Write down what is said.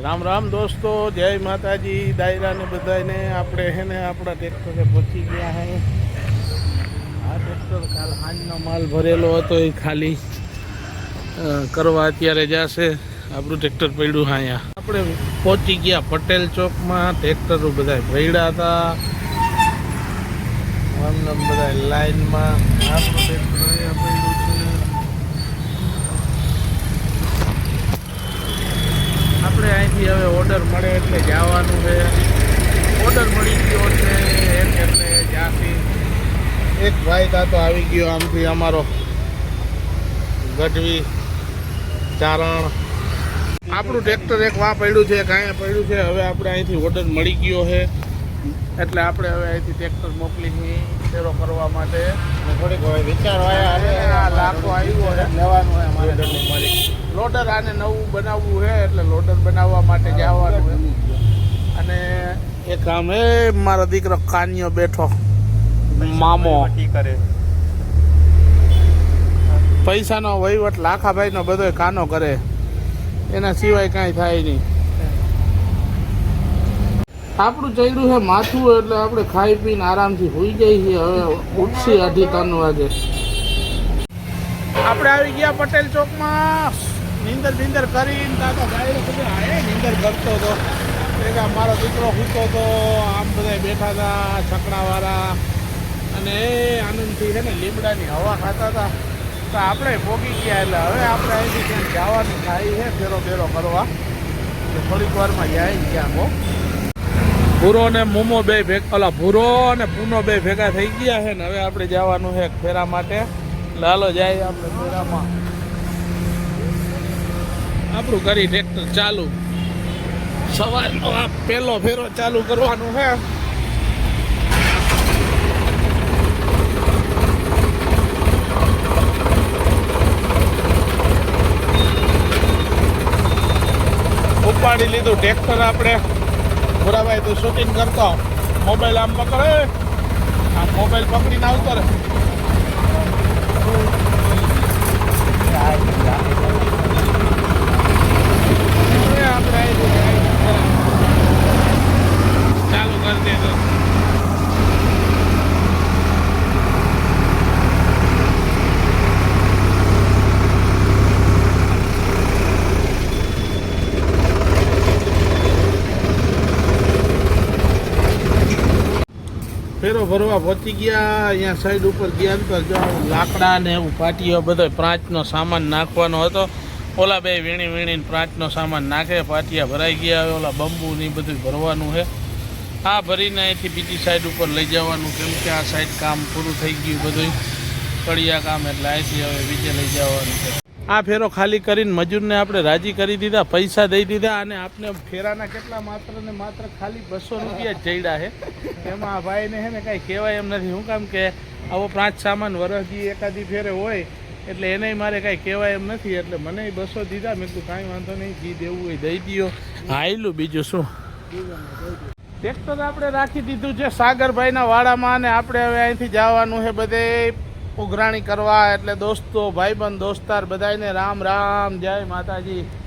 રામ રામ દોસ્તો, જય માતાજી દાયરા ને બધાને. આપણે હે ને આપણા ટ્રેક્ટરે પહોંચી ગયા હે. આ ટ્રેક્ટર કાલ સાંજનો માલ ભરેલો હતો એ ખાલી કરવા અત્યારે જશે. આપણું ટ્રેક્ટર પડ્યું હા અહીંયા. આપણે પહોંચી ગયા પટેલ ચોકમાં. ટ્રેક્ટરો બધા પડ્યા હતા બધા લાઈનમાં. આપણું ટ્રેક્ટર અહીંયા પડ્યું છે. આપણે અહીંથી હવે ઓર્ડર મળે એટલે જવાનું છે. ઓર્ડર મળી ગયો છે એટલે જ્યાંથી એક ભાઈ તાતો આવી ગયો આમથી અમારો ગઢવી ચારણ. આપણું ટ્રેક્ટર એક વાં પડ્યું છે, કાંઈ પડ્યું છે. હવે આપણે અહીંથી ઓર્ડર મળી ગયો છે એટલે આપણે હવે અહીંથી ટ્રેક્ટર મોકલી ફેરો કરવા માટે. થોડીક વિચાર આવ્યા લાખો આવ્યો છે લેવાનું હોય અમારે માલિક લોડર. આને નવું બનાવવું છે એટલે લોડર બનાવવા માટે જવાનું છે. અને એક આમ એ મારો દીકરો કાનિયો બેઠો મામો કરે પૈસાનો વહીવટ લાખાભાઈનો બધો કાનો કરે, એના સિવાય કાંઈ થાય નહીં. આપણું ચડ્યું છે માથું એટલે આપણે ખાઈ પીને આરામથી હોઈ જઈએ છીએ. હવે ઉઠશી 2:30 વાગે. આપણે આવી ગયા પટેલ ચોકમાં. નીંદર કરીને તાતો ગાયરો બધે આયે નીંદર કરતો હતો. ભેગા મારો દીકરો સૂતો હતો, આમ બધા બેઠા હતા છકડાવાળા અને એ આનંદથી છે ને લીમડાની હવા ખાતા હતા. તો આપણે પોગી ગયા એટલે હવે આપણે અહીંથી ક્યાંક જવાનું થાય છે ફેરો કરવા. એટલે થોડીક વારમાં જાય ક્યાંક હો. ભૂરો ને મોમો બે ભેગા, ભૂરો અને પૂનો બે ભેગા થઈ ગયા છે ને હવે આપણે જવાનું છે ફેરા માટે. લાલો જાય આપણે ફેરામાં. આપણું કરી ટ્રેક્ટર ચાલુ. સવારનો આ પહેલો ફેરો ચાલુ કરવાનો છે. ઉપાડી લીધું ટ્રેક્ટર આપણે. ભૂરાભાઈ તો શૂટિંગ કરતો, મોબાઈલ આમ પકડે, આ મોબાઈલ પકડીને આવતો રહે. ચાલુ કરી દેજો. ફેરો ભરવા પહોંચી ગયા. અહીંયા સાઈડ ઉપર ગયા તો જો લાકડા ને એવું પાટીઓ બધો પ્રાંચનો સામાન નાખવાનો હતો. ઓલા બે વીણીને પ્રાંચનો સામાન નાખે. પાટિયા ભરાઈ ગયા. હવે ઓલા બંબુ ને બધું ભરવાનું છે. આ ભરીને અહીંથી બીજી સાઈડ ઉપર લઈ જવાનું, કેમ કે આ સાઈડ કામ પૂરું થઈ ગયું બધું કડિયા કામ. એટલે અહીંથી હવે બીજે લઈ જવાનું છે. આ ફેરો ખાલી કરીને મજૂરને આપણે રાજી કરી દીધા, પૈસા દઈ દીધા. અને આપણે ફેરાના કેટલા માત્ર ને માત્ર ખાલી 200 રૂપિયા જ જડ્યા છે. એમાં આ ભાઈને છે ને કાંઈ કહેવાય એમ નથી. શું કામ કે આવો પ્રાંચ સામાન વરસથી એકાદી ફેરે હોય એટલે એને મારે કાંઈ કહેવાય એમ નથી. એટલે મને 200 દીધા. મેં કીધું કાંઈ વાંધો નહીં, જી દેવું હોય દઈ દો. હાયલું બીજું શું. ટ્રેક્ટર આપણે રાખી દીધું છે સાગરભાઈના વાડામાં. અને આપણે હવે અહીંથી જવાનું છે બધે ઉઘરાણી કરવા. એટલે દોસ્તો, ભાઈબંધ, દોસ્તાર બધાને રામ રામ, જય માતાજી.